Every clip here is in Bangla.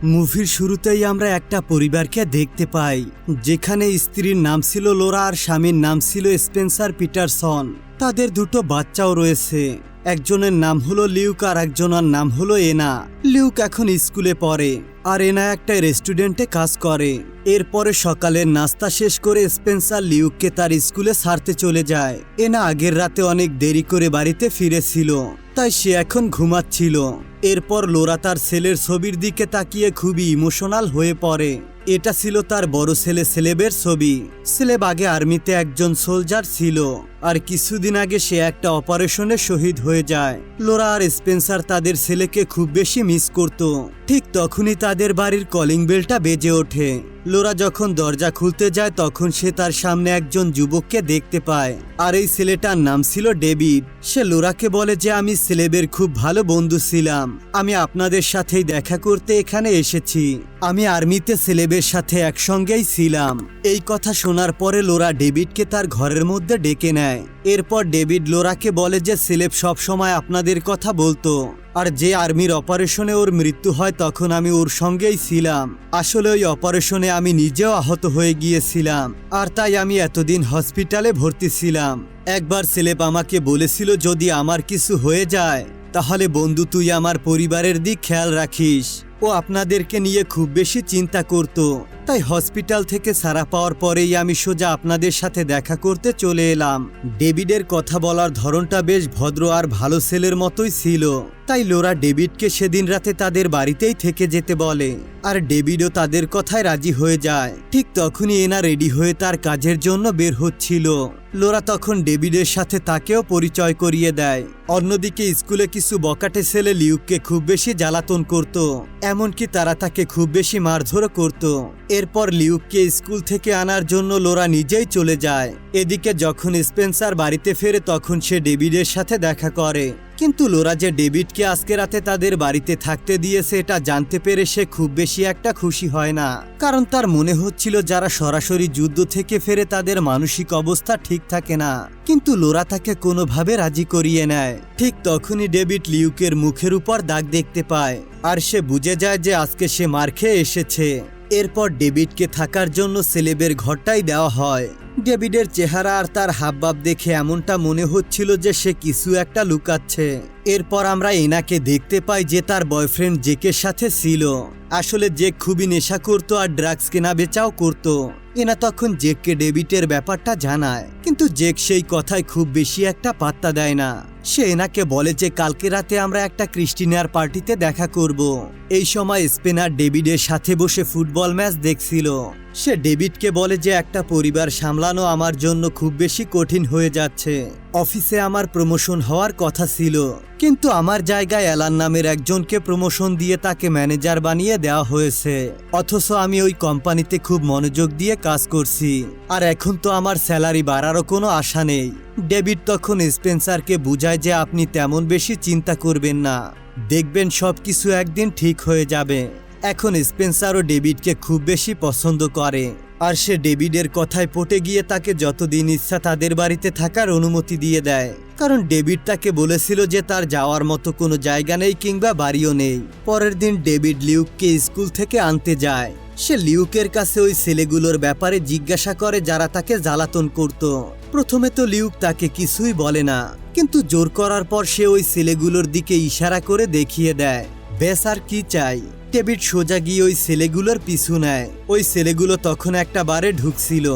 মুভির শুরুতেই আমরা একটা পরিবারকে দেখতে পাই, যেখানে স্ত্রীর নাম ছিল লোরা আর স্বামীর নাম ছিল স্পেন্সার পিটারসন। তাদের দুটো বাচ্চাও রয়েছে, একজনের নাম হলো লিউক আর একজনের নাম হলো এনা। লিউক এখন স্কুলে পড়ে আর এনা একটা রেস্টুরেন্টে কাজ করে। এরপরে সকালের নাস্তা শেষ করে স্পেন্সার লিউককে তার স্কুলে ছাড়তে চলে যায়। এনা আগের রাতে অনেক দেরি করে বাড়িতে ফিরেছিল, তাই সে এখন ঘুমাচ্ছিল। এরপর লোরা তার ছেলের ছবির দিকে তাকিয়ে খুবই ইমোশনাল হয়ে পড়ে। এটা ছিল তার বড় ছেলে সেলেবের ছবি। সেলেব আগে আর্মিতে একজন সোলজার ছিল, আর কিছুদিন আগে সে একটা অপারেশনে শহীদ হয়ে যায়। লোরা আর স্পেন্সার তাদের ছেলেকে খুব বেশি মিস করত। ঠিক তখনই তাদের বাড়ির কলিং বেলটা বেজে ওঠে। লোরা যখন দরজা খুলতে যায় তখন সে তার সামনে একজন যুবককে দেখতে পায়, আর এই ছেলেটার নাম ছিল ডেভিড। সে লোরাকে বলে যে আমি সেলেবের খুব ভালো বন্ধু ছিলাম, আমি আপনাদের সাথেই দেখা করতে এখানে এসেছি। আমি আর্মিতে সেলেবের সাথে একসঙ্গেই ছিলাম। এই কথা শোনার পরে লোরা ডেভিডকে তার ঘরের মধ্যে ডেকে নেয়। এরপর ডেভিড লোরাকে বলে যে সেলেব সবসময় আপনাদের কথা বলতো, আর যে আর্মির অপারেশনে ওর মৃত্যু হয় তখন আমি ওর সঙ্গেই ছিলাম। আসলে ওই অপারেশনে আমি নিজেও আহত হয়ে গিয়েছিলাম, আর তাই আমি এতদিন হসপিটালে ভর্তি ছিলাম। একবার সেলেব আমাকে বলেছিল যদি আমার কিছু হয়ে যায় তাহলে বন্ধু তুই আমার পরিবারের দিক খেয়াল রাখিস। ও আপনাদেরকে নিয়ে খুব বেশি চিন্তা করত, তাই হসপিটাল থেকে ছাড়া পাওয়ার পরেই আমি সোজা আপনাদের সাথে দেখা করতে চলে এলাম। ডেভিডের কথা বলার ধরনটা বেশ ভদ্র আর ভালো ছেলের মতোই ছিল, তাই লোরা ডেভিডকে সেদিন রাতে তাদের বাড়িতেই থেকে যেতে বলে, আর ডেভিডও তাদের কথায় রাজি হয়ে যায়। ঠিক তখনই এনা রেডি হয়ে তার কাজের জন্য বের হচ্ছিল। লোরা তখন ডেভিডের সাথে তাকেও পরিচয় করিয়ে দেয়। অন্যদিকে স্কুলে কিছু বকাটে ছেলে লিউককে খুব বেশি জ্বালাতন করত, এমনকি তারা তাকে খুব বেশি মারধরও করত। এরপর লিউককে স্কুল থেকে আনার জন্য লোরা নিজেই চলে যায়। এদিকে যখন স্পেন্সার বাড়িতে ফেরে তখন সে ডেভিডের সাথে দেখা করে, কিন্তু লোরা যে ডেভিডকে আজকে রাতে তাদের বাড়িতে থাকতে দিয়েছে এটা জানতে পেরে সে খুব বেশি একটা খুশি হয় না, কারণ তার মনে হচ্ছিল যারা সরাসরি যুদ্ধ থেকে ফেরে তাদের মানসিক অবস্থা ঠিক থাকে না। কিন্তু লোরা তাকে কোনোভাবে রাজি করিয়ে নেয়। ঠিক তখনই ডেভিড লিউকের মুখের উপর দাগ দেখতে পায়, আর সে বুঝে যায় যে আজকে সে মার খেয়ে এসেছে। এরপর ডেভিডকে থাকার জন্য সেলেবের ঘরটাই দেওয়া হয়। ডেভিডের চেহারা আর তার হাবভাব দেখে এমনটা মনে হচ্ছিল যে সে কিছু একটা লুকাচ্ছে। এরপর আমরা এনাকে দেখতে পাই যে তার বয়ফ্রেন্ড জেকের সাথে ছিল। আসলে জেক খুবই নেশা করতো আর ড্রাগস কেনা বেচাও করতো। এনা তখন জেককে ডেভিডের ব্যাপারটা জানায়, কিন্তু জেক সেই কথায় খুব বেশি একটা পাত্তা দেয় না। সে এনাকে বলে যে কালকে রাতে আমরা একটা ক্রিস্টিনার পার্টিতে দেখা করব। এই সময় স্পেনার ডেভিডের সাথে বসে ফুটবল ম্যাচ দেখছিল। সে ডেভিডকে বলে যে একটা পরিবার সামলানো আমার জন্য খুব বেশি কঠিন হয়ে যাচ্ছে। অফিসে আমার প্রমোশন হওয়ার কথা ছিল, কিন্তু আমার জায়গায় অ্যালান নামের একজনকে প্রমোশন দিয়ে তাকে ম্যানেজার বানিয়ে দেওয়া হয়েছে, অথচ আমি ওই কোম্পানিতে খুব মনোযোগ দিয়ে কাজ করছি, আর এখন তো আমার স্যালারি বাড়ারও কোনো আশা নেই। ডেভিড তখন স্পেন্সারকে বুঝায় যে আপনি তেমন বেশি চিন্তা করবেন না, দেখবেন সবকিছু একদিন ঠিক হয়ে যাবে। এখন স্পেন্সারও ডেভিডকে খুব বেশি পছন্দ করে, আর সে ডেভিডের কথায় পটে গিয়ে তাকে যতদিন ইচ্ছা তাদের বাড়িতে থাকার অনুমতি দিয়ে দেয়, কারণ ডেভিড তাকে বলেছিল যে তার যাওয়ার মতো কোনো জায়গা নেই কিংবা বাড়িও নেই। পরের দিন ডেভিড লিউককে স্কুল থেকে আনতে যায়। সে লিউকের কাছে ওই ছেলেগুলোর ব্যাপারে জিজ্ঞাসা করে যারা তাকে জ্বালাতন করত। প্রথমে তো লিউক তাকে কিছুই বলে না, কিন্তু জোর করার পর সে ওই ছেলেগুলোর দিকে ইশারা করে দেখিয়ে দেয়। বেশ আর কি চাই। ডেভিড সোজা গিয়ে ওই ছেলেগুলোর পিছু নেয়। ওই ছেলেগুলো তখন একটা বারে ঢুকছিল।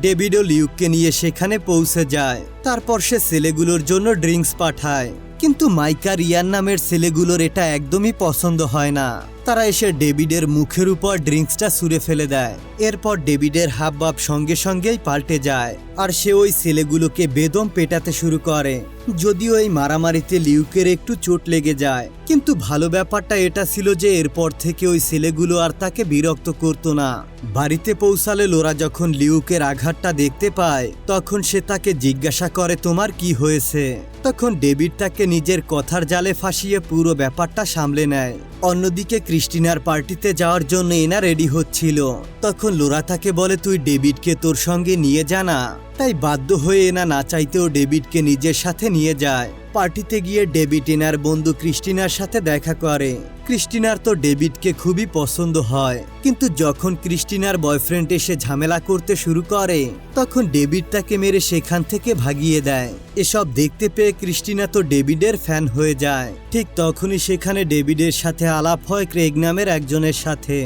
ডেভিডও লিউককে নিয়ে সেখানে পৌঁছে যায়। তারপর সে ছেলেগুলোর জন্য ড্রিঙ্কস পাঠায়, কিন্তু মাইকা রিয়ান নামের ছেলেগুলোর এটা একদমই পছন্দ হয় না। তারা এসে ডেভিডের মুখের উপর ড্রিঙ্কসটা ছুঁড়ে ফেলে দেয়। এরপর ডেভিডের হাবভাব সঙ্গে সঙ্গেই পাল্টে যায়, আর সে ওই ছেলেগুলোকে বেদম পেটাতে শুরু করে। যদিও এই মারামারিতে লিউকের একটু চোট লেগে যায়, কিন্তু ভালো ব্যাপারটা এটা ছিল যে এরপর থেকে ওই ছেলেগুলো আর তাকে বিরক্ত করতো না। বাড়িতে পৌঁছালে লোরা যখন লিউকের আঘাতটা দেখতে পায় তখন সে তাকে জিজ্ঞাসা করে তোমার কি হয়েছে। তখন ডেভিড তাকে নিজের কথার জালে ফাঁসিয়ে পুরো ব্যাপারটা সামলে নেয়। অন্যদিকে ক্রিস্টিনার পার্টিতে যাওয়ার জন্য এনা রেডি হচ্ছিল। তখন লোরা তাকে বলে তুই ডেভিডকে তোর সঙ্গে নিয়ে যা না, তাই বাধ্য হয়ে এনা না চাইতেও ডেভিডকে নিজের সাথে নিয়ে যায়। পার্টিতে গিয়ে ডেভিড এনার বন্ধু ক্রিস্টিনার সাথে দেখা করে। ক্রিস্টিনার তো ডেভিডকে খুবই পছন্দ হয়, কিন্তু যখন ক্রিস্টিনার বয়ফ্রেন্ড এসে ঝামেলা করতে শুরু করে তখন ডেভিড তাকে মেরে সেখান থেকে ভাগিয়ে দেয়। এসব দেখতে পেয়ে ক্রিস্টিনা তো ডেভিডের ফ্যান হয়ে যায়। ঠিক তখনই সেখানে ডেভিডের সাথে আলাপ হয় ক্রেগ নামের একজনের সাথে,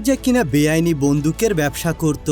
যে কিনা বেআইনি বন্দুকের ব্যবসা করত।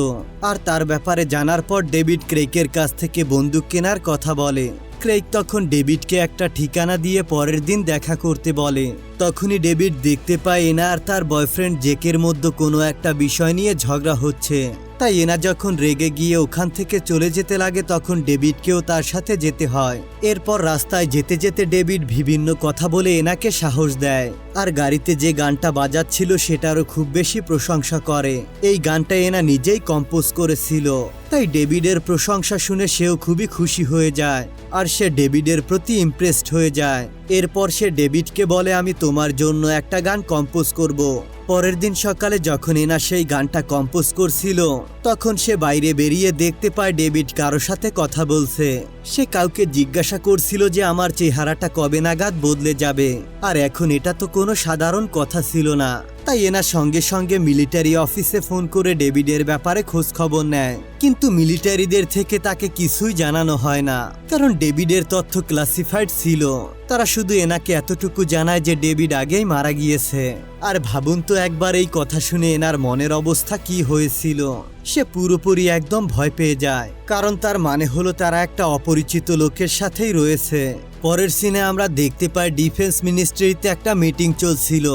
আর তার ব্যাপারে জানার পর ডেভিড ক্রেগের কাছ থেকে বন্দুক কেনার কথা বলে। ক্রেগ তখন ডেভিডকে একটা ঠিকানা দিয়ে পরের দিন দেখা করতে বলে। তখনই ডেভিড দেখতে পায় এনা আর তার বয়ফ্রেন্ড জেকের মধ্যে কোনো একটা বিষয় নিয়ে ঝগড়া হচ্ছে। তাই এনা যখন রেগে গিয়ে ওখান থেকে চলে যেতে লাগে তখন ডেভিডকেও তার সাথে যেতে হয়। এরপর রাস্তায় যেতে যেতে ডেভিড বিভিন্ন কথা বলে এনাকে সাহস দেয়, আর গাড়িতে যে গানটা বাজাচ্ছিল সেটারও খুব বেশি প্রশংসা করে। এই গানটা এনা নিজেই কম্পোজ করেছিল। তাই ডেভিডের প্রশংসা শুনে সেও খুবই খুশি হয়ে যায়, আর সে ডেভিডের প্রতি ইমপ্রেসড হয়ে যায়। এরপর সে ডেভিডকে বলে, আমি তোমার জন্য একটা গান কম্পোজ করব। পরের দিন সকালে যখন এনা সেই গানটা কম্পোজ করছিল তখন সে বাইরে বেরিয়ে দেখতে পায় ডেভিড কারো সাথে কথা বলছে। সে কাউকে জিজ্ঞাসা করছিল যে আমার চেহারাটা কবে নাগাদ বদলে যাবে, আর এখন এটা তো কোনো সাধারণ কথা ছিল না। তাই এনা সঙ্গে সঙ্গে মিলিটারি অফিসে ফোন করে ডেভিডের ব্যাপারে খোঁজ খবর নেয়, কিন্তু মিলিটারিদের থেকে তাকে কিছুই জানানো হয় না, কারণ ডেভিডের তথ্য ক্লাসিফাইড ছিল। তারা শুধু এনাকে এতটুকু জানায় যে ডেভিড আগেই মারা গিয়েছে। আর ভাবুন তো একবার এই কথা শুনে এনার মনের অবস্থা কি হয়েছিল। সে পুরোপুরি একদম ভয় পেয়ে যায়, কারণ তার মানে হলো তারা একটা অপরিচিত লোকের সাথেই রয়েছে। পরের সিনে আমরা দেখতে পাই ডিফেন্স মিনিস্ট্রিতে একটা মিটিং চলছিল।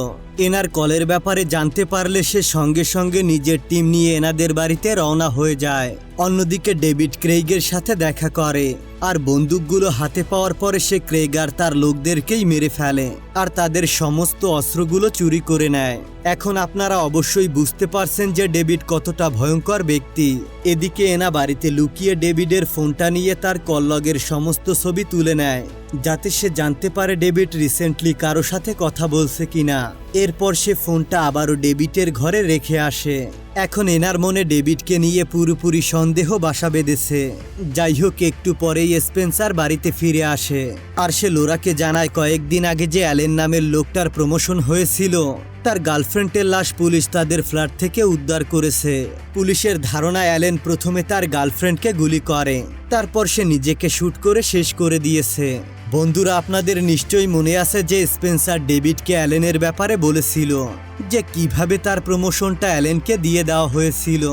এনার কলের ব্যাপারে জানতে পারলে সে সঙ্গে সঙ্গে নিজের টিম নিয়ে এনাদের বাড়িতে রওনা হয়ে যায়। অন্যদিকে ডেভিড ক্রেইগের সাথে দেখা করে, আর বন্দুকগুলো হাতে পাওয়ার পরে সে ক্রেইগ আর তার লোকদেরকেই মেরে ফেলে, আর তাদের সমস্ত অস্ত্রগুলো চুরি করে নেয়। এখন আপনারা অবশ্যই বুঝতে পারছেন যে ডেভিড কতটা ভয়ঙ্কর ব্যক্তি। এদিকে এনা বাড়িতে লুকিয়ে ডেভিডের ফোনটা নিয়ে তার কললগের সমস্ত ছবি তুলে নেয়, যাতে সে জানতে পারে ডেভিড রিসেন্টলি কারো সাথে কথা বলছে কিনা। এরপর সে ফোনটা আবারও ডেভিডের ঘরে রেখে আসে। এখন এনার মনে ডেভিডকে নিয়ে পুরোপুরি সন্দেহ বাসা বেঁধেছে। যাই হোক, একটু পরেই স্পেন্সার বাড়িতে ফিরে আসে, আর সে লোরাকে জানায় কয়েকদিন আগে যে অ্যালেন নামের লোকটার প্রমোশন হয়েছিল তার গার্লফ্রেন্ডের লাশ পুলিশ তাদের ফ্ল্যাট থেকে উদ্ধার করেছে। পুলিশের ধারণা অ্যালেন প্রথমে তার গার্লফ্রেন্ডকে গুলি করে, তারপর সে নিজেকে শুট করে শেষ করে দিয়েছে। বন্ধুরা, আপনাদের নিশ্চয়ই মনে আছে যে স্পেন্সার ডেভিডকে অ্যালেনের ব্যাপারে বলেছিল যে কিভাবে তার প্রমোশনটা অ্যালেনকে দিয়ে দেওয়া হয়েছিল।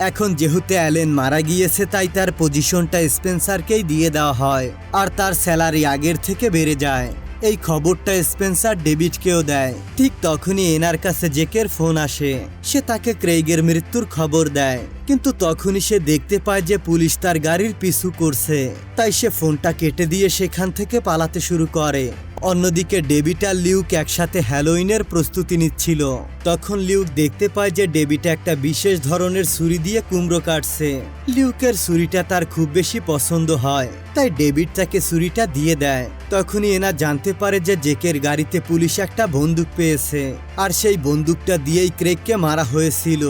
এখন যেহেতু অ্যালেন মারা গিয়েছে তাই তার পজিশনটা স্পেন্সারকেই দিয়ে দেওয়া হয়, আর তার স্যালারি আগের থেকে বেড়ে যায়। এই খবরটা স্পেন্সার ডেভিডকেও দেয়। ঠিক তখনই এনার কাছে জেকের ফোন আসে। সে তাকে ক্রেইগের মৃত্যুর খবর দেয়, কিন্তু তখনই সে দেখতে পায় যে পুলিশ তার গাড়ির পিছু করছে। তাই সে ফোনটা কেটে দিয়ে সেখান থেকে পালাতে শুরু করে। অন্যদিকে ডেভিড আর লিউক একসাথে হ্যালোইনের প্রস্তুতি নিচ্ছিল। তখন লিউক দেখতে পায় যে ডেভিড একটা বিশেষ ধরনের ছুরি দিয়ে কুমড়ো কাটছে। লিউকের ছুরিটা তার খুব বেশি পছন্দ হয়, তাই ডেভিড তাকে ছুরিটা দিয়ে দেয়। তখনই এনা জানতে পারে যে জেকের গাড়িতে পুলিশ একটা বন্দুক পেয়েছে, আর সেই বন্দুকটা দিয়েই ক্রেগকে মারা হয়েছিল।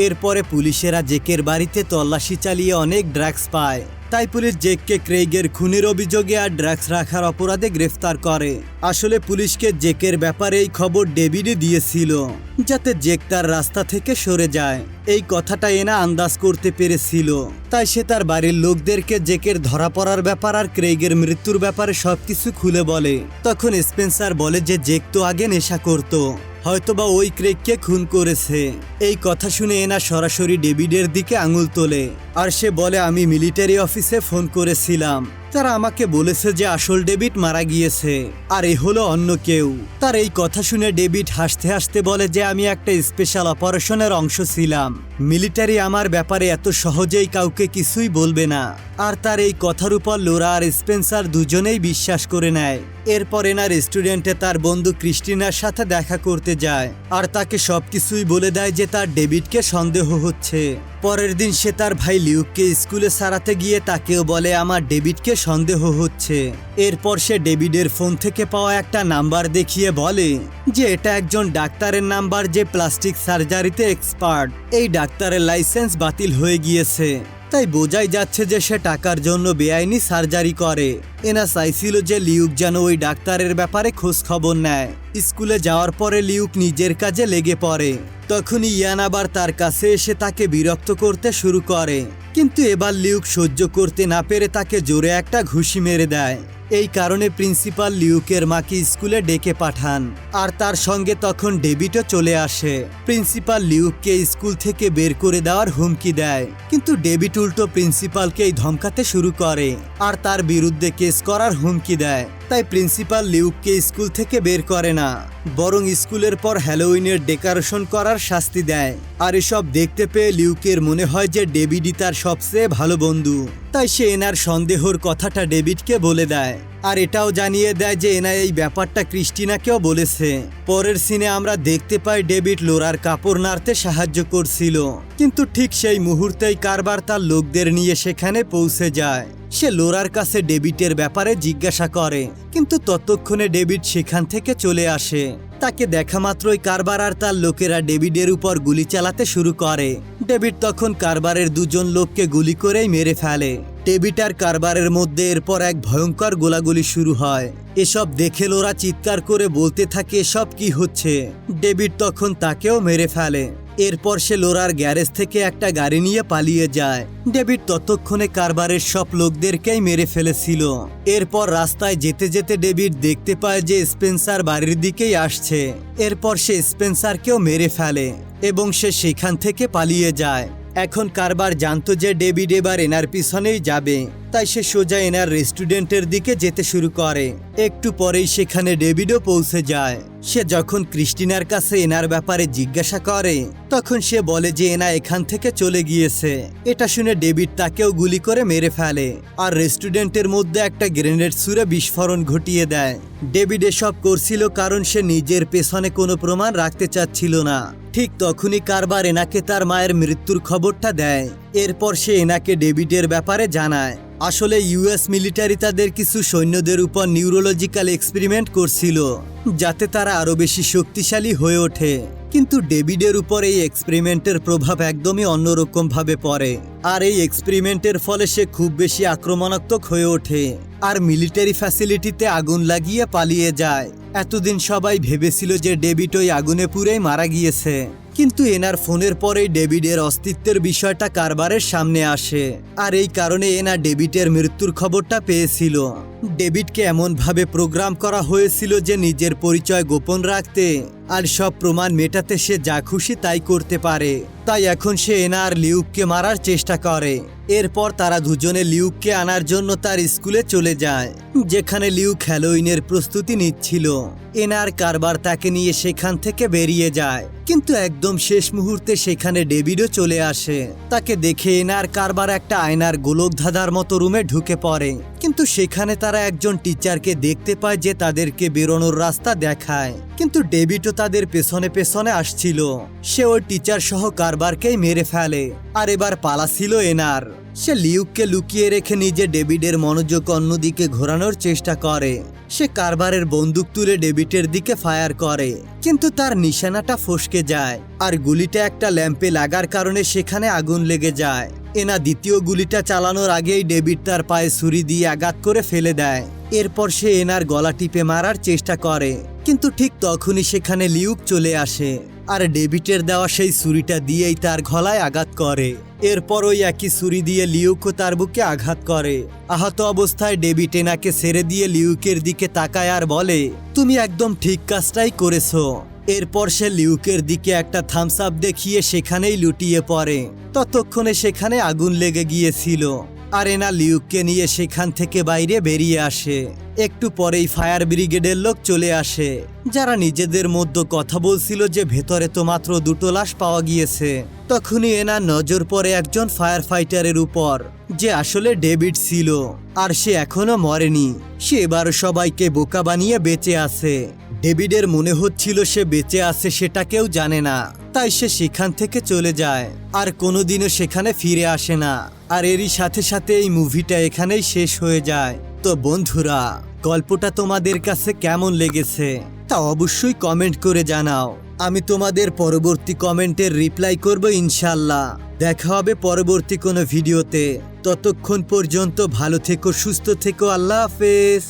এরপরে পুলিশেরা জেকের বাড়িতে তল্লাশি চালিয়ে অনেক ড্রাগস পায়। তাই পুলিশ জেককে ক্রেইগের খুনের অভিযোগে আর ড্রাগস রাখার অপরাধে গ্রেফতার করে। আসলে পুলিশকে জেকের ব্যাপারে এই খবর ডেভিডই দিয়েছিল, যাতে জেক তার রাস্তা থেকে সরে যায়। এই কথাটা এনা আন্দাজ করতে পেরেছিল, তাই সে তার বাড়ির লোকদেরকে জেকের ধরা পড়ার ব্যাপার আর ক্রেইগের মৃত্যুর ব্যাপারে সবকিছু খুলে বলে। তখন স্পেন্সার বলে যে জেক তো আগে নেশা করত, হয়তোবা ওই ক্রেগকে খুন করেছে। এই কথা শুনে এনা সরাসরি ডেভিডের দিকে আঙুল তোলে, আর সে বলে আমি মিলিটারি অফিসে ফোন করেছিলাম, তারা আমাকে বলেছে যে আসল ডেভিড মারা গিয়েছে, আর এ হলো অন্য কেউ। তার এই কথা শুনে ডেভিড হাসতে হাসতে বলে যে আমি একটা স্পেশাল অপারেশনের অংশ ছিলাম, মিলিটারি আমার ব্যাপারে এত সহজেই কাউকে কিছুই বলবে না। আর তার এই কথার উপর লোরা আর স্পেন্সার দুজনেই বিশ্বাস করে নেয়। এরপর এনা রেস্টুরেন্টে তার বন্ধু ক্রিস্টিনার সাথে দেখা করতে যায়, আর তাকে সবকিছুই বলে দেয় যে তার ডেভিডকে সন্দেহ হচ্ছে। পরের দিন সে তার ভাই লিউককে স্কুলে সারাতে গিয়ে তাকেও বলে আমার ডেভিডকে সন্দেহ হচ্ছে। এরপর সে ডেভিডের ফোন থেকে পাওয়া একটা নাম্বার দেখিয়ে বলে যে এটা একজন ডাক্তারের নাম্বার যে প্লাস্টিক সার্জারিতে এক্সপার্ট। এই ডাক্তারের লাইসেন্স বাতিল হয়ে গিয়েছে, তাই বোঝাই যাচ্ছে যে সে টাকার জন্য বেআইনি সার্জারি করে। এনা চাইছিল যে লিউক যেন ওই ডাক্তারের ব্যাপারে খোঁজ খবর নেয়। স্কুলে যাওয়ার পরে লিউক নিজের কাজে লেগে পড়ে। তখনই ইয়ান আবার তার কাছে এসে তাকে বিরক্ত করতে শুরু করে, কিন্তু এবার লিউক সহ্য করতে না পেরে তাকে জোরে একটা ঘুষি মেরে দেয়। এই কারণে প্রিন্সিপাল লিউকের মাকে স্কুলে ডেকে পাঠান, আর তার সঙ্গে তখন ডেভিডও চলে আসে। প্রিন্সিপাল লিউককে স্কুল থেকে বের করে দেওয়ার হুমকি দেয়, কিন্তু ডেভিড উল্টো প্রিন্সিপালকেই ধমকাতে শুরু করে আর তার বিরুদ্ধে কেস করার হুমকি দেয়। তাই প্রিন্সিপাল লিউককে স্কুল থেকে বের করে না, বরং স্কুলের পর হ্যালোউইনের ডেকোরেশন করার শাস্তি দেয়। আর এসব দেখতে পেয়ে লিউকের মনে হয় যে ডেভিডই তার সবচেয়ে ভালো বন্ধু। তাই সে এনার সন্দেহর কথাটা ডেভিডকে বলে দেয়, আর এটাও জানিয়ে দেয় যে এনা এই ব্যাপারটা ক্রিস্টিনাকেও বলেছে। পরের সিনে আমরা দেখতে পাই ডেভিড লোরার কাপড় নাড়তে সাহায্য করছিল, কিন্তু ঠিক সেই মুহূর্তেই কারবার তার লোকদের নিয়ে সেখানে পৌঁছে যায়। সে লোরার কাছে ডেভিডের ব্যাপারে জিজ্ঞাসা করে, কিন্তু ততক্ষণে ডেভিড সেখান থেকে চলে আসে। তাকে দেখা মাত্রই কারবার আর তার লোকেরা ডেভিডের উপর গুলি চালাতে শুরু করে। ডেভিড তখন কারবারের দুজন লোককে গুলি করেই মেরে ফেলে। ডেভিড আর কারবারের মধ্যে এরপর এক ভয়ঙ্কর গোলাগুলি শুরু হয়। এসব দেখে লোরা চিৎকার করে বলতে থাকে এসব কি হচ্ছে। ডেভিড তখন তাকেও মেরে ফেলে। এরপর সে লোরার গ্যারেজ থেকে একটা গাড়ি নিয়ে পালিয়ে যায়। ডেভিড ততক্ষণে কারবারের সব লোকদেরকেই মেরে ফেলেছিল। এরপর রাস্তায় যেতে যেতে ডেভিড দেখতে পায় যে স্পেন্সার বাড়ির দিকেই আসছে। এরপর সে স্পেন্সারকেও মেরে ফেলে এবং সে সেখান থেকে পালিয়ে যায়। এখন কারবার জানতো যে ডেভিড এবার এনার পিছনেই যাবে, তাই সে সোজা এনার রেস্টুরেন্টের দিকে যেতে শুরু করে। একটু পরেই সেখানে ডেভিডও পৌঁছে যায়। সে যখন ক্রিস্টিনার কাছে এনার ব্যাপারে জিজ্ঞাসা করে, তখন সে বলে যে এনা এখান থেকে চলে গিয়েছে। এটা শুনে ডেভিড তাকেও গুলি করে মেরে ফেলে আর রেস্টুরেন্টের মধ্যে একটা গ্রেনেড ছুঁড়ে বিস্ফোরণ ঘটিয়ে দেয়। ডেভিড এসব করছিল কারণ সে নিজের পেছনে কোনো প্রমাণ রাখতে চাচ্ছিল না। ঠিক তখনই কারবার এনাকে তার মায়ের মৃত্যুর খবরটা দেয়। এরপর সে এনাকে ডেভিডের ব্যাপারে জানায়। আসলে ইউএস মিলিটারি তাদের কিছু সৈন্যদের উপর নিউরোলজিক্যাল এক্সপেরিমেন্ট করছিল, যাতে তারা আরো বেশি শক্তিশালী হয়ে ওঠে। কিন্তু ডেভিডের উপর এই এক্সপেরিমেন্টের প্রভাব একদমই অন্যরকম ভাবে পড়ে, আর এই এক্সপেরিমেন্টের ফলে সে খুব বেশি আক্রমণাত্মক হয়ে ওঠে আর মিলিটারি ফ্যাসিলিটিতে আগুন লাগিয়ে পালিয়ে যায়। এতদিন সবাই ভেবেছিল যে ডেভিড ওই আগুনে পুড়েই মারা গিয়েছে, কিন্তু এনার ফোনের পরেই ডেভিডের অস্তিত্বের বিষয়টা কারবারের সামনে আসে, আর এই কারণে এনা ডেভিডের মৃত্যুর খবরটা পেয়েছিল। ডেভিডকে এমনভাবে প্রোগ্রাম করা হয়েছিল যে নিজের পরিচয় গোপন রাখতে আর সব প্রমাণ মেটাতে সে যা খুশি তাই করতে পারে। তাই এখন সে এনা আর লিউককে মারার চেষ্টা করে। এরপর তারা দুজনে লিউককে আনার জন্য তার স্কুলে চলে যায়, যেখানে লিউক হ্যালোউইনের প্রস্তুতি নিচ্ছিল। এনার কারবার তাকে নিয়ে সেখান থেকে বেরিয়ে যায়, কিন্তু একদম শেষ মুহূর্তে সেখানে ডেভিডও চলে আসে। তাকে দেখে এনার কারবার একটা আয়নার গোলক ধাঁধার মতো রুমে ঢুকে পড়ে, কিন্তু সেখানে তারা একজন টিচারকে দেখতে পায় যে তাদেরকে বেরোনোর রাস্তা দেখায়, কিন্তু ডেভিডও তাদের পেছনে পেছনে আসছিল। সে ওই টিচার সহ কারবারকেই মেরে ফেলে, আর এবার পালা ছিল এনার। সে লিউককে লুকিয়ে রেখে নিজে ডেভিডের মনোযোগ অন্যদিকে ঘোরানোর চেষ্টা করে। সে কারবারের বন্দুক তুলে ডেভিডের দিকে ফায়ার করে, কিন্তু তার নিশানাটা ফসকে যায় আর গুলিটা একটা ল্যাম্পে লাগার কারণে সেখানে আগুন লেগে যায়। এনা দ্বিতীয় গুলিটা চালানোর আগেই ডেভিড তার পায়ে ছুরি দিয়ে আঘাত করে ফেলে দেয়। এরপর সে এনার গলা টিপে মারার চেষ্টা করে, কিন্তু ঠিক তখনই সেখানে লিউক চলে আসে আর ডেভিডের দেওয়া সেই ছুরিটা দিয়েই তার গলায় আঘাত করে। এরপর ওই একই ছুরি দিয়ে লিউকও তার বুকে আঘাত করে। আহত অবস্থায় ডেভিড এনাকে ছেড়ে দিয়ে লিউকের দিকে তাকায় আর বলে, তুমি একদম ঠিক কাজটাই করেছো। এরপর সে লিউকের দিকে একটা থামস আপ দেখিয়ে সেখানেই লুটিয়ে পড়ে। ততক্ষণে সেখানে আগুন লেগে গিয়েছিল আর এনা লিউককে নিয়ে সেখান থেকে বাইরে বেরিয়ে আসে। একটু পরেই ফায়ার ব্রিগেডের লোক চলে আসে, যারা নিজেদের মধ্যে কথা বলছিল যে ভেতরে তো মাত্র দুটো লাশ পাওয়া গিয়েছে। তখনই এনা নজর পড়ে একজন ফায়ার ফাইটারের উপর, যে আসলে ডেভিড ছিল, আর সে এখনো মরেনি। সে এবার সবাইকে বোকা বানিয়ে বেঁচে আছে। ডেভিডের মনে হচ্ছিল সে বেঁচে আছে সেটা কেউ জানে না, তাই সে সেখান থেকে চলে যায় আর কোনোদিনও সেখানে ফিরে আসে না। আর এরই সাথে সাথে এই মুভিটা এখানেই শেষ হয়ে যায়। তো বন্ধুরা, গল্পটা তোমাদের কাছে কেমন লেগেছে তা অবশ্যই কমেন্ট করে জানাও। আমি তোমাদের পরবর্তী কমেন্টের রিপ্লাই করব ইনশাল্লাহ। দেখা হবে পরবর্তী কোনো ভিডিওতে। ততক্ষণ পর্যন্ত ভালো থেকো, সুস্থ থেকো। আল্লাহ হাফেজ।